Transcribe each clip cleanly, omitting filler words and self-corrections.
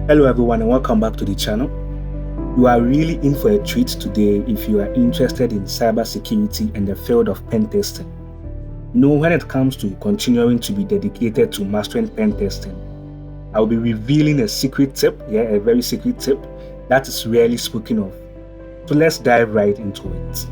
Hello everyone and welcome back to the channel. You are really in for a treat today if you are interested in cybersecurity and the field of pen testing. When it comes to continuing to be dedicated to mastering pen testing, I'll be revealing a secret tip, a very secret tip that is rarely spoken of. So let's dive right into it.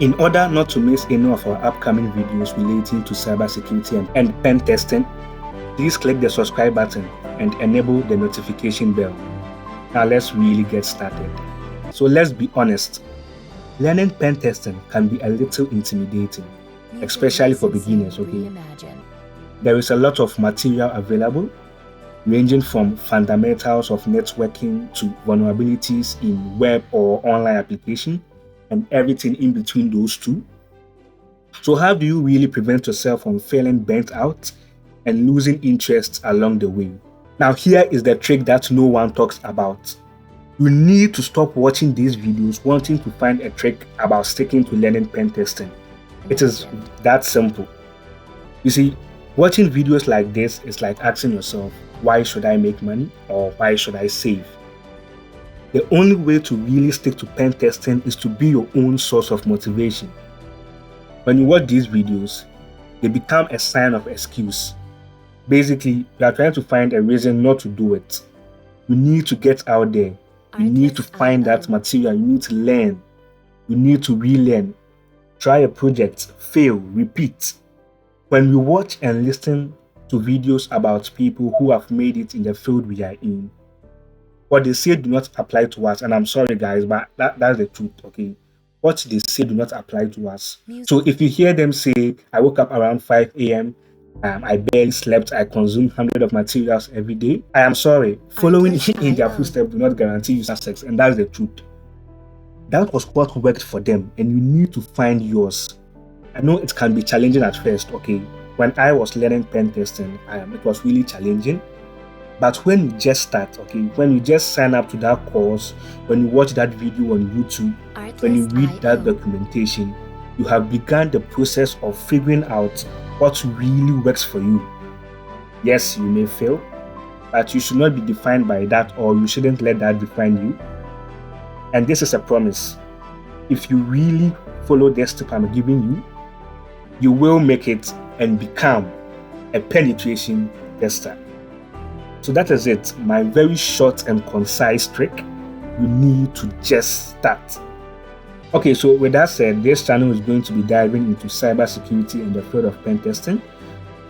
In order not to miss any of our upcoming videos relating to cybersecurity and pen testing, please click the subscribe button and enable the notification bell. Now let's really get started. So let's be honest, learning pen testing can be a little intimidating, especially for beginners, okay? There is a lot of material available, ranging from fundamentals of networking to vulnerabilities in web or online application, and everything in between those two. So how do you really prevent yourself from feeling burnt out and losing interest along the way? Now here is the trick that no one talks about. You need to stop watching these videos wanting to find a trick about sticking to learning pen testing. It is that simple. You see, watching videos like this is like asking yourself, why should I make money or why should I save? The only way to really stick to pen testing is to be your own source of motivation. When you watch these videos, they become a sign of excuse. Basically, you are trying to find a reason not to do it. You need to get out there. You need to find that material. You need to learn. You need to relearn. Try a project, fail, repeat. When we watch and listen to videos about people who have made it in the field we are in, what they say do not apply to us, and I'm sorry guys, but that's the truth, okay? What they say do not apply to us. So if you hear them say, I woke up around 5 a.m., I barely slept, I consumed hundreds of materials every day, I am sorry, following in their footsteps do not guarantee you success, and that's the truth. That was what worked for them, and you need to find yours. I know it can be challenging at first, okay? When I was learning pen testing, it was really challenging. But when you just start, okay, when you just sign up to that course, when you watch that video on YouTube, when you read that documentation, you have begun the process of figuring out what really works for you. Yes, you may fail, but you should not be defined by that, or you shouldn't let that define you. And this is a promise. If you really follow this tip I'm giving you, you will make it and become a penetration tester. So that is it, my very short and concise trick. You need to just start. Okay, so with that said, this channel is going to be diving into cybersecurity and the field of pen testing.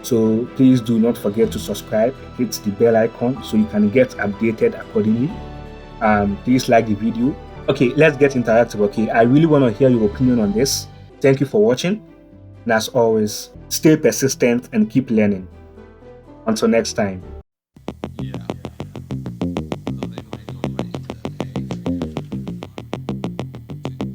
So please do not forget to subscribe, hit the bell icon so you can get updated accordingly. Please like the video. Okay, let's get interactive, okay? I really want to hear your opinion on this. Thank you for watching. And as always, stay persistent and keep learning. Until next time.